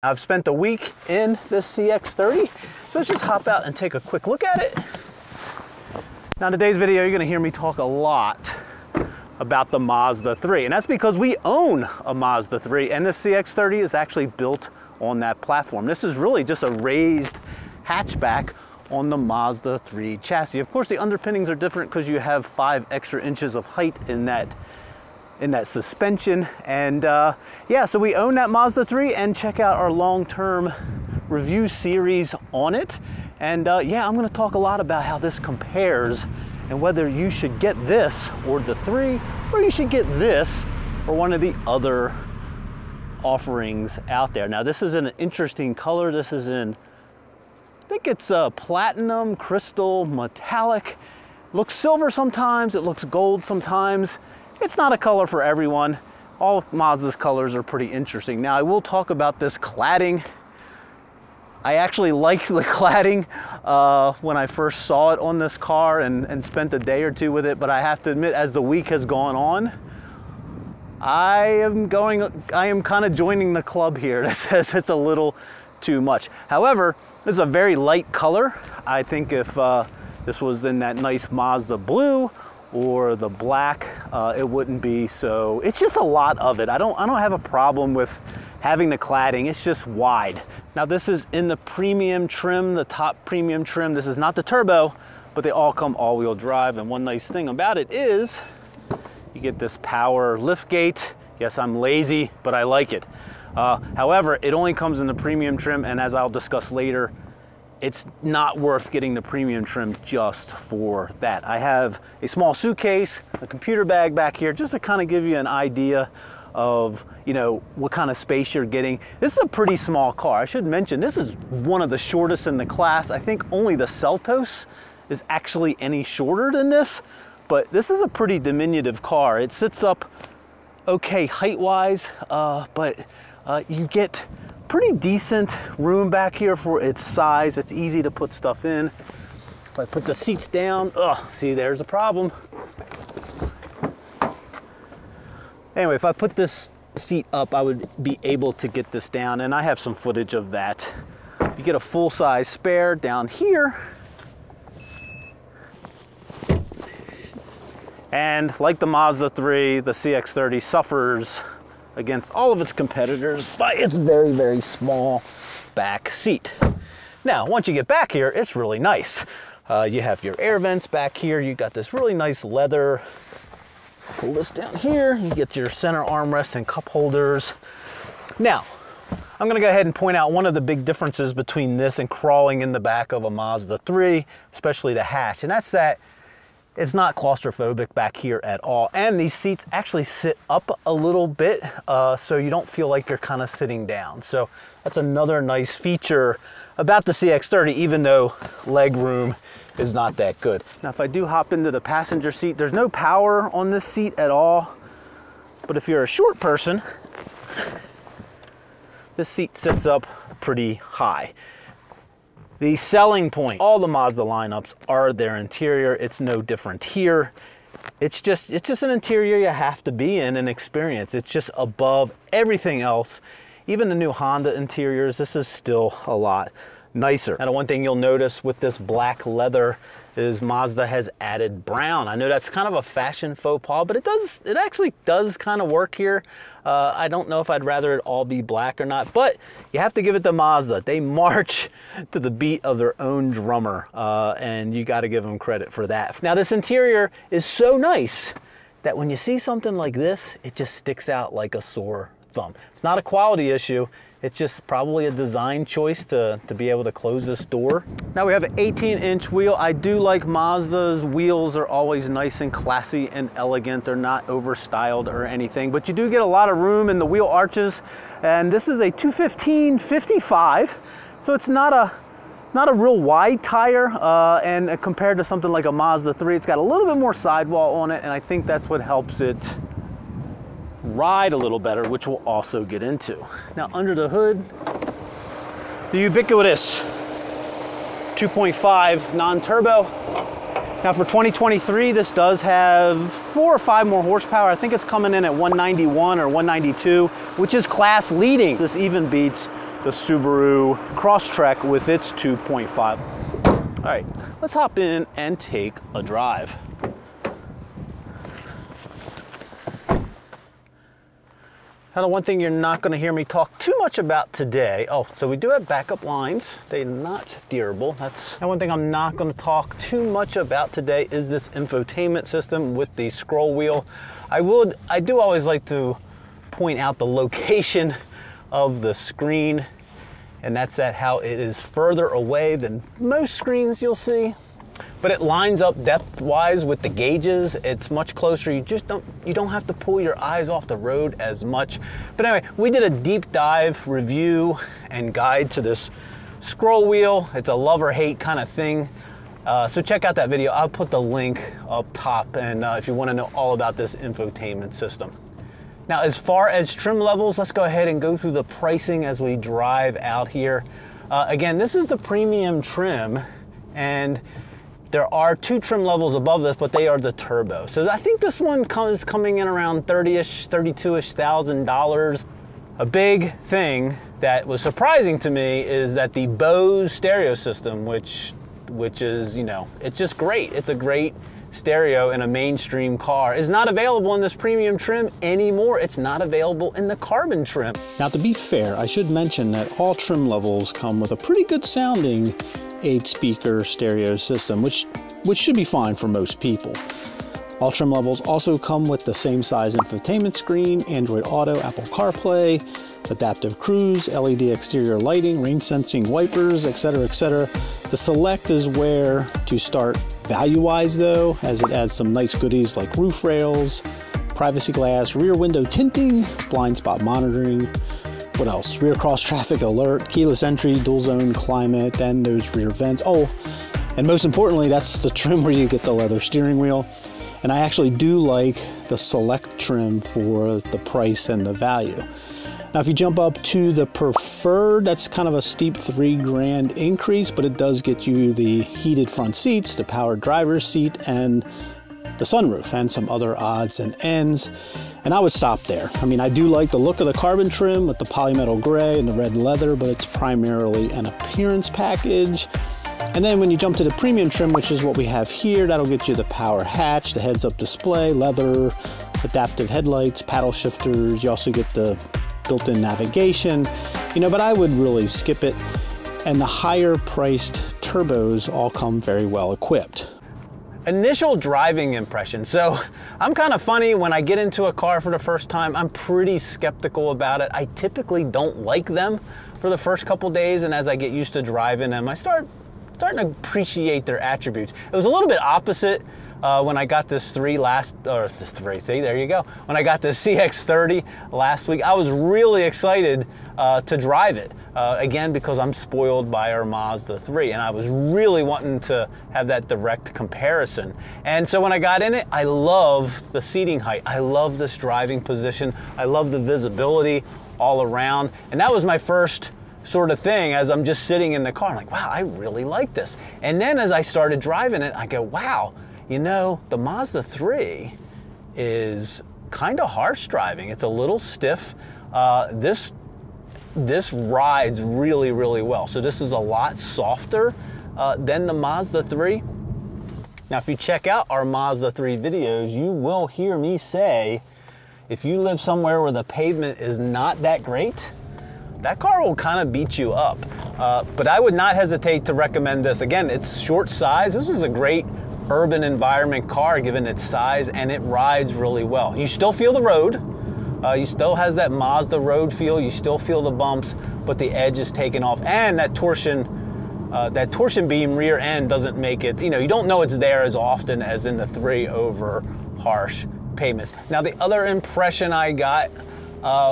I've spent a week in this CX-30, so let's just hop out and take a quick look at it. Now in today's video, you're gonna hear me talk a lot about the Mazda 3, and that's because we own a Mazda 3, and the CX-30 is actually built on that platform. This is really just a raised hatchback on the Mazda 3 chassis. Of course, the underpinnings are different because you have 5 extra inches of height in that suspension. And yeah, so we own that Mazda 3, and check out our long-term review series on it. And yeah, I'm gonna talk a lot about how this compares and whether you should get this or the 3, or you should get this or one of the other offerings out there. Now this is an interesting color. This is in, I think it's platinum, crystal, metallic. Looks silver sometimes, it looks gold sometimes. It's not a color for everyone. All Mazda's colors are pretty interesting. Now I will talk about this cladding. I actually liked the cladding when I first saw it on this car and spent a day or two with it, but I have to admit, as the week has gone on, I am kind of joining the club here that says it's a little too much. However, this is a very light color. I think if this was in that nice Mazda blue or the black, it wouldn't be so. It's just a lot of it. I don't have a problem with having the cladding. It's just wide. Now this is in the premium trim, the top premium trim. This is not the turbo, but they all come all-wheel drive. And one nice thing about it is you get this power lift gate. Yes, I'm lazy, but I like it. However, it only comes in the premium trim, and as I'll discuss later, it's not worth getting the premium trim just for that. I have a small suitcase, a computer bag back here, just to kind of give you an idea of, you know, what kind of space you're getting. This is a pretty small car. I should mention, this is one of the shortest in the class. I think only the Seltos is actually any shorter than this, but this is a pretty diminutive car. It sits up okay height-wise, but you get pretty decent room back here for its size. It's easy to put stuff in. If I put the seats down, see, there's a problem. Anyway, if I put this seat up, I would be able to get this down, and I have some footage of that. You get a full-size spare down here. And like the Mazda 3, the CX-30 suffers against all of its competitors by its very, very small back seat. Now, once you get back here, it's really nice. You have your air vents back here. You got this really nice leather. Pull this down here, you get your center armrest and cup holders. Now, I'm gonna go ahead and point out one of the big differences between this and crawling in the back of a Mazda 3, especially the hatch, and that's that it's not claustrophobic back here at all. And these seats actually sit up a little bit, so you don't feel like you're kind of sitting down. So that's another nice feature about the CX-30, even though leg room is not that good. Now, if I do hop into the passenger seat, there's no power on this seat at all. But if you're a short person, this seat sits up pretty high. The selling point, all the Mazda lineups are their interior. It's no different here. It's just an interior you have to be in and experience. It's just above everything else. Even the new Honda interiors, this is still a lot nicer. Now, the one thing you'll notice with this black leather is Mazda has added brown. I know that's kind of a fashion faux pas, but it actually does kind of work here. I don't know if I'd rather it all be black or not, but you have to give it to Mazda. They march to the beat of their own drummer, and you got to give them credit for that. Now, this interior is so nice that when you see something like this, it just sticks out like a sore thumb. It's not a quality issue. It's just probably a design choice to be able to close this door. Now we have an 18-inch wheel. I do like Mazda's wheels are always nice and classy and elegant. They're not overstyled or anything, but you do get a lot of room in the wheel arches. And this is a 215/55, so it's not a real wide tire. And compared to something like a Mazda 3, it's got a little bit more sidewall on it, and I think that's what helps it ride a little better, which we'll also get into. Now, under the hood, the ubiquitous 2.5 non-turbo. Now for 2023, this does have 4 or 5 more horsepower. I think it's coming in at 191 or 192, which is class leading. This even beats the Subaru Crosstrek with its 2.5. All right, let's hop in and take a drive. Now, the one thing you're not going to hear me talk too much about today, so we do have backup lines. They're not steerable. That's one thing I'm not going to talk too much about today is this infotainment system with the scroll wheel. I do always like to point out the location of the screen, and that's at how it is further away than most screens you'll see. But it lines up depth-wise with the gauges. It's much closer. You don't have to pull your eyes off the road as much. But anyway, we did a deep dive review and guide to this scroll wheel. It's a love or hate kind of thing. So check out that video. I'll put the link up top, and if you want to know all about this infotainment system. Now, as far as trim levels, let's go ahead and go through the pricing as we drive out here. Again, this is the premium trim, and there are 2 trim levels above this, but they are the turbo. So I think this one is coming in around $30-ish, $32-ish thousand. A big thing that was surprising to me is that the Bose stereo system, which is, you know, it's just great. It's a great stereo in a mainstream car, is not available in this premium trim anymore. It's not available in the carbon trim. Now, to be fair, I should mention that all trim levels come with a pretty good sounding 8-speaker stereo system, which should be fine for most people. All trim levels also come with the same size infotainment screen, Android Auto, Apple CarPlay, adaptive cruise, LED exterior lighting, rain sensing wipers, etc., etc. The Select is where to start value-wise though, as it adds some nice goodies like roof rails, privacy glass, rear window tinting, blind spot monitoring. What else? Rear cross traffic alert, keyless entry, dual zone climate, and those rear vents. Oh, and most importantly, that's the trim where you get the leather steering wheel. And I actually do like the Select trim for the price and the value. Now, if you jump up to the Preferred, that's kind of a steep $3 grand increase, but it does get you the heated front seats, the power driver's seat, and the sunroof, and some other odds and ends. And I would stop there. I mean, I do like the look of the carbon trim with the polymetal gray and the red leather, but it's primarily an appearance package. And then when you jump to the premium trim, which is what we have here, that'll get you the power hatch, the heads-up display, leather, adaptive headlights, paddle shifters. You also get the built-in navigation, you know, but I would really skip it. And the higher priced turbos all come very well equipped. Initial driving impression. So I'm kind of funny when I get into a car for the first time. I'm pretty skeptical about it. I typically don't like them for the first couple days, and as I get used to driving them, I starting to appreciate their attributes. It was a little bit opposite when I got this see, there you go. When I got this CX-30 last week, I was really excited to drive it. Again, because I'm spoiled by our Mazda 3, and I was really wanting to have that direct comparison. And so when I got in it, I love the seating height. I love this driving position. I love the visibility all around. And that was my first sort of thing as I'm just sitting in the car. I'm like, wow, I really like this. And then as I started driving it, I go, wow, you know, the Mazda 3 is kind of harsh driving. It's a little stiff. This rides really, really well. So this is a lot softer than the Mazda 3. Now, if you check out our Mazda 3 videos, you will hear me say, if you live somewhere where the pavement is not that great, that car will kind of beat you up. But I would not hesitate to recommend this. Again, it's short size. This is a great urban environment car given its size, and it rides really well. You still feel the road. You still has that Mazda road feel. You still feel the bumps, but the edge is taken off, and that torsion beam rear end doesn't make it, you know, you don't know it's there as often as in the 3 over harsh pavements. Now, the other impression I got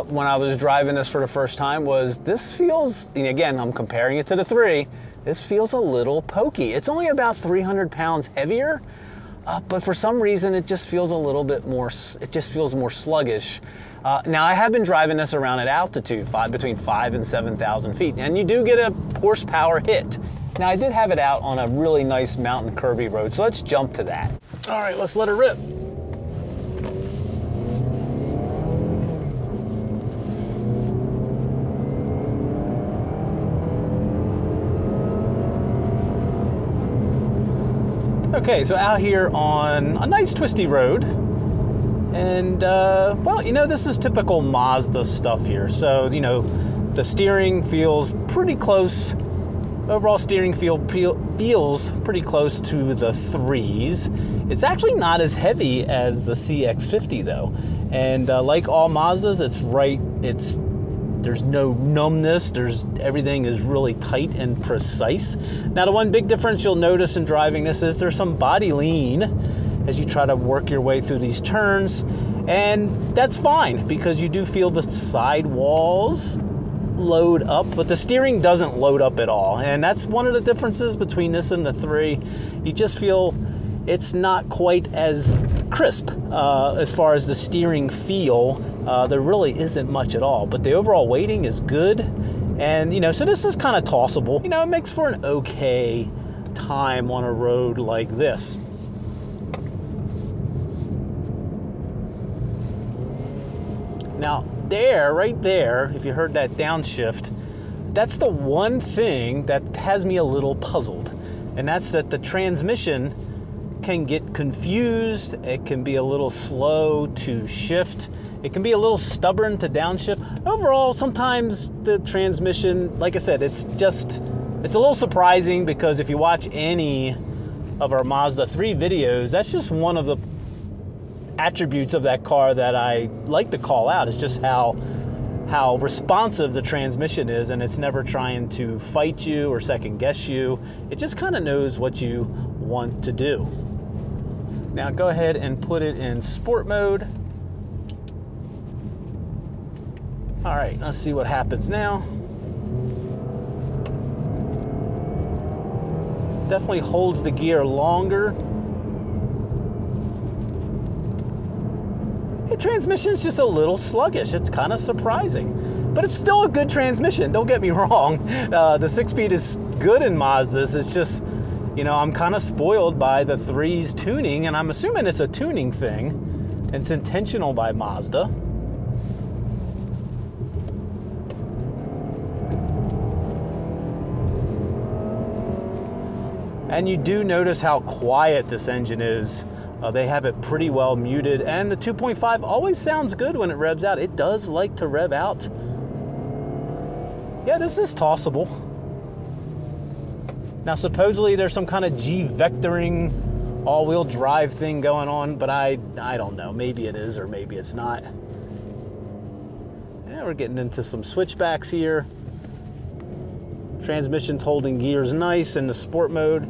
when I was driving this for the first time was this feels, and again, I'm comparing it to the 3, this feels a little pokey. It's only about 300 pounds heavier, but for some reason it just feels a little bit more, it just feels more sluggish. Now, I have been driving this around at altitude, between 5,000 and 7,000 feet, and you do get a horsepower hit. Now, I did have it out on a really nice mountain curvy road, so let's jump to that. All right, let's let it rip. Okay, so out here on a nice twisty road, and well, you know, this is typical Mazda stuff here. So, you know, the steering feels pretty close. Overall steering feels pretty close to the 3s. It's actually not as heavy as the CX-50 though. And like all Mazdas, there's no numbness. Everything is really tight and precise. Now, the one big difference you'll notice in driving this is there's some body lean as you try to work your way through these turns. And that's fine because you do feel the side walls load up, but the steering doesn't load up at all. And that's one of the differences between this and the 3. You just feel it's not quite as crisp as far as the steering feel. There really isn't much at all, but the overall weighting is good. And, you know, so this is kind of tossable. You know, it makes for an okay time on a road like this. Now, right there, if you heard that downshift, that's the one thing that has me a little puzzled. And that's that the transmission can get confused. It can be a little slow to shift. It can be a little stubborn to downshift. Overall, sometimes the transmission, like I said, it's a little surprising because if you watch any of our Mazda 3 videos, that's just one of the attributes of that car that I like to call out. Is just how responsive the transmission is, and it's never trying to fight you or second guess you. It just kind of knows what you want to do. Now go ahead and put it in sport mode. All right, let's see what happens now. Definitely holds the gear longer. The transmission's just a little sluggish. It's kind of surprising, but it's still a good transmission. Don't get me wrong. The 6-speed is good in Mazdas. It's just, you know, I'm kind of spoiled by the 3's tuning, and I'm assuming it's a tuning thing, and it's intentional by Mazda. And you do notice how quiet this engine is. They have it pretty well muted, and the 2.5 always sounds good when it revs out. It does like to rev out. Yeah, this is tossable. Now, supposedly there's some kind of G-vectoring all-wheel drive thing going on, but I don't know. Maybe it is or maybe it's not. Yeah, we're getting into some switchbacks here. Transmission's holding gears nice in the sport mode.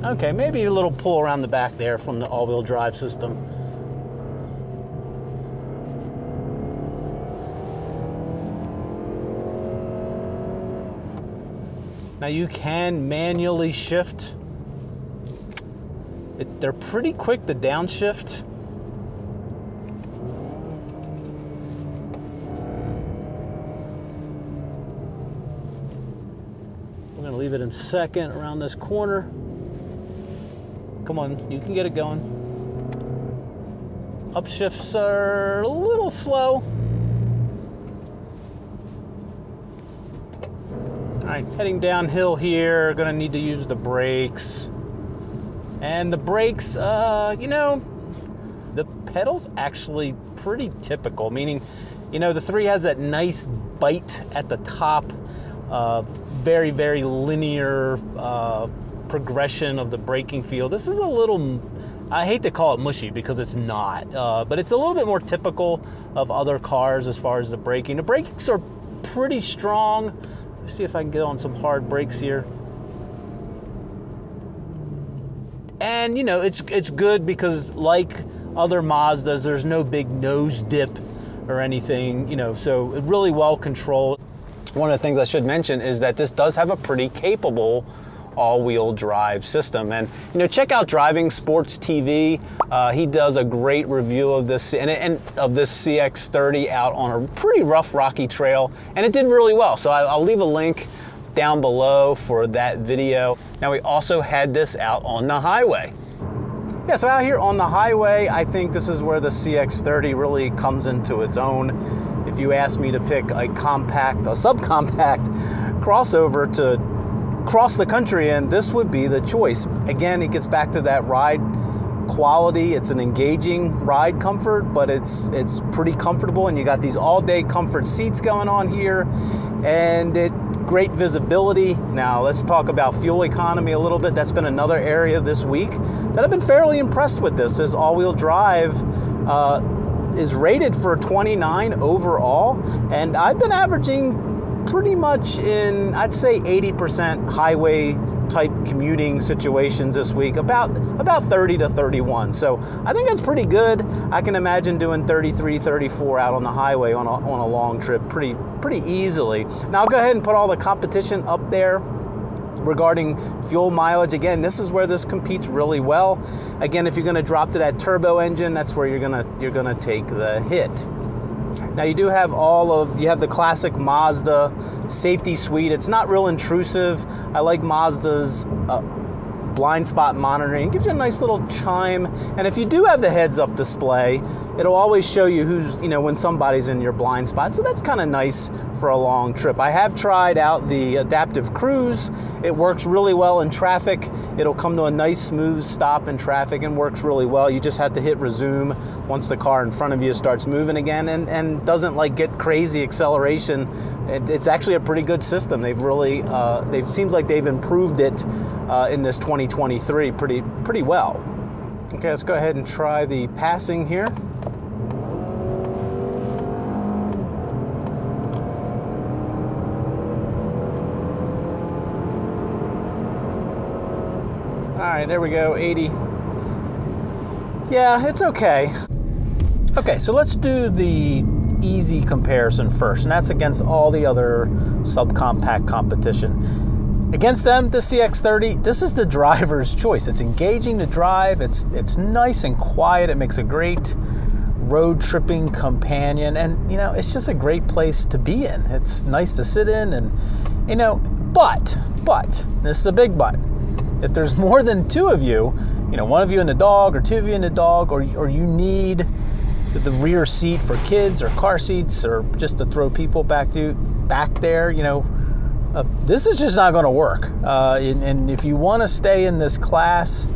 Okay, maybe a little pull around the back there from the all-wheel drive system. Now you can manually shift. They're pretty quick to downshift. We're gonna leave it in second around this corner. Come on, you can get it going. Upshifts are a little slow. All right, heading downhill here, gonna need to use the brakes. And the brakes, you know, the pedal's actually pretty typical, meaning, you know, the 3 has that nice bite at the top, very, very linear progression of the braking feel. This is a little, I hate to call it mushy because it's not, but it's a little bit more typical of other cars as far as the braking. The brakes are pretty strong. Let's see if I can get on some hard brakes here. And, you know, it's good because like other Mazdas, there's no big nose dip or anything, you know, so really well controlled. One of the things I should mention is that this does have a pretty capable all-wheel drive system. And, you know, check out Driving Sports TV. He does a great review of this and of this CX-30 out on a pretty rough, rocky trail, and it did really well. So I'll leave a link down below for that video. Now, we also had this out on the highway. Yeah, so out here on the highway, I think this is where the CX-30 really comes into its own. If you ask me to pick a compact, a subcompact crossover to cross the country in, this would be the choice. Again, it gets back to that ride quality. It's an engaging ride comfort, but it's pretty comfortable, and you got these all-day comfort seats going on here, and great visibility. Now let's talk about fuel economy a little bit. That's been another area this week that I've been fairly impressed with. This is all-wheel drive is rated for 29 overall, and I've been averaging pretty much in, I'd say, 80% highway type commuting situations this week, about 30 to 31. So I think that's pretty good. I can imagine doing 33, 34 out on the highway on a long trip pretty easily. Now I'll go ahead and put all the competition up there regarding fuel mileage. Again, this is where this competes really well. Again, if you're going to drop to that turbo engine, that's where you're gonna take the hit. Now you do have you have the classic Mazda safety suite. It's not real intrusive. I like Mazda's blind spot monitoring. It gives you a nice little chime. And if you do have the heads-up display, it'll always show you when somebody's in your blind spot. So that's kind of nice for a long trip. I have tried out the adaptive cruise. It works really well in traffic. It'll come to a nice smooth stop in traffic and works really well. You just have to hit resume once the car in front of you starts moving again, and doesn't like get crazy acceleration. It's actually a pretty good system. They've really, seems like they've improved it in this 2023 pretty well. Okay, let's go ahead and try the passing here. All right, there we go, 80. Yeah, it's okay. Okay, so let's do the easy comparison first, and that's against all the other subcompact competition. Against them, the CX-30, this is the driver's choice. It's engaging to drive, it's nice and quiet, it makes a great road tripping companion, and it's just a great place to be in. It's nice to sit in, and but, this is a big but. If there's more than two of you, one of you in the dog or two of you in the dog, or you need the rear seat for kids or car seats, or just to throw people back there, this is just not going to work. And if you want to stay in this class,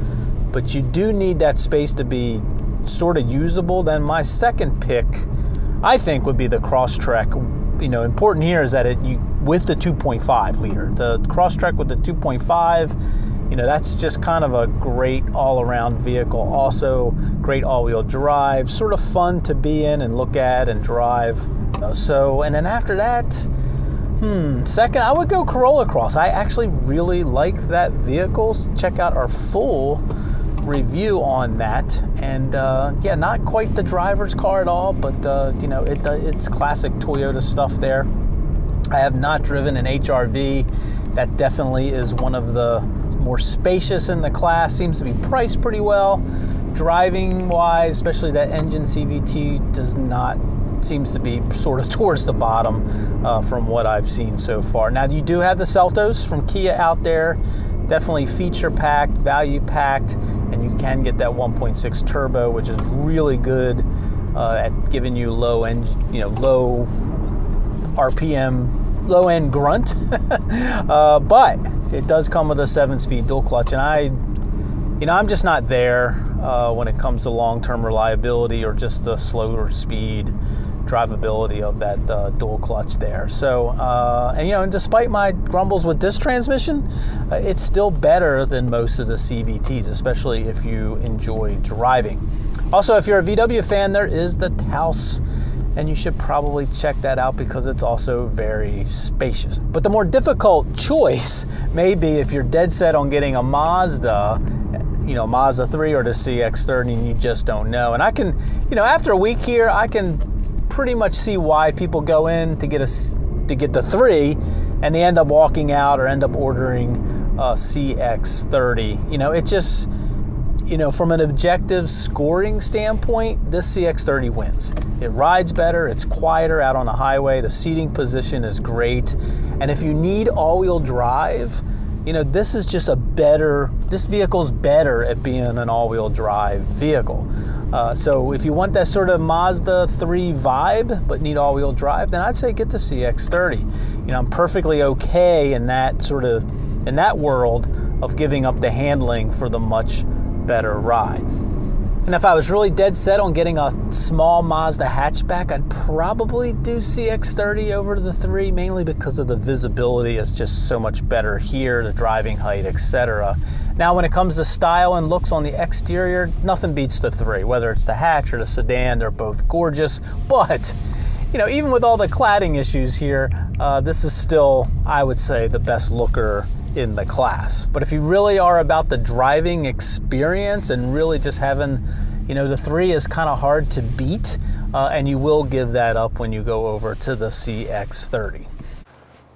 but you do need that space to be sort of usable, then my second pick, I think, would be the Crosstrek. Important here is that with the 2.5 liter, the Crosstrek with the 2.5. That's just kind of a great all-around vehicle. Also, great all-wheel drive, sort of fun to be in and look at and drive. And then after that, second, I would go Corolla Cross. I actually really like that vehicle. Check out our full review on that. And yeah, not quite the driver's car at all, but it's classic Toyota stuff there. I have not driven an HRV. That definitely is one of the more spacious in the class. Seems to be priced pretty well. Driving wise, especially that engine CVT seems to be sort of towards the bottom from what I've seen so far. Now you do have the Seltos from Kia out there. Definitely feature packed, value packed, and you can get that 1.6 turbo, which is really good at giving you low RPM, low end grunt. But it does come with a 7-speed dual clutch, and I'm just not there when it comes to long-term reliability or just the slower speed drivability of that dual clutch there. So, and despite my grumbles with this transmission, it's still better than most of the CVTs, especially if you enjoy driving. Also, if you're a VW fan, there is the Taos, and you should probably check that out because it's also very spacious. But the more difficult choice may be if you're dead set on getting a Mazda, Mazda 3 or the CX-30, and you just don't know. And I can, after a week here, I can pretty much see why people go in to get the 3 and they end up walking out or end up ordering a CX-30. It just, from an objective scoring standpoint, this CX-30 wins. It rides better, it's quieter out on the highway, the seating position is great, and if you need all-wheel drive, you know, this is just this vehicle's better at being an all-wheel drive vehicle. So if you want that sort of Mazda 3 vibe, but need all-wheel drive, then I'd say get the CX-30. You know, I'm perfectly okay in that world of giving up the handling for the much better ride. And if I was really dead set on getting a small Mazda hatchback, I'd probably do CX-30 over the 3, mainly because of the visibility is just so much better here, the driving height, etc. Now, when it comes to style and looks on the exterior, nothing beats the 3. Whether it's the hatch or the sedan, they're both gorgeous. But, you know, even with all the cladding issues here, this is still, I would say, the best looker in the class. But if you really are about the driving experience and really just having, you know, the 3 is kind of hard to beat, and you will give that up when you go over to the CX-30.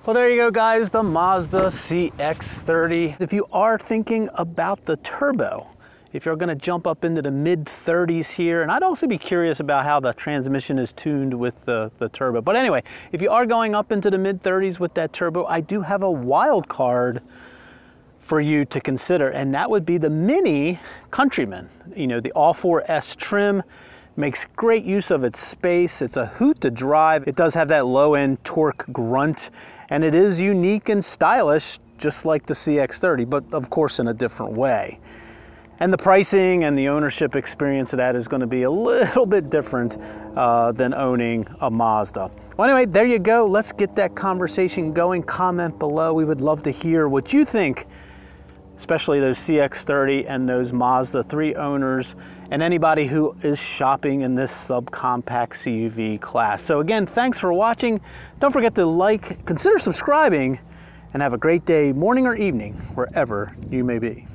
Well, there you go, guys, the Mazda CX-30. If you are thinking about the turbo, if you're going to jump up into the mid-30s here, and I'd also be curious about how the transmission is tuned with the turbo. But anyway, if you are going up into the mid-30s with that turbo, I do have a wild card for you to consider, and that would be the Mini Countryman. You know, the All-4S trim makes great use of its space. It's a hoot to drive. It does have that low-end torque grunt, and it is unique and stylish, just like the CX-30, but of course in a different way. And the pricing and the ownership experience of that is going to be a little bit different than owning a Mazda. Well, anyway, there you go. Let's get that conversation going. Comment below. We would love to hear what you think, especially those CX-30 and those Mazda 3 owners, and anybody who is shopping in this subcompact CUV class. So again, thanks for watching. Don't forget to like, consider subscribing, and have a great day, morning or evening, wherever you may be.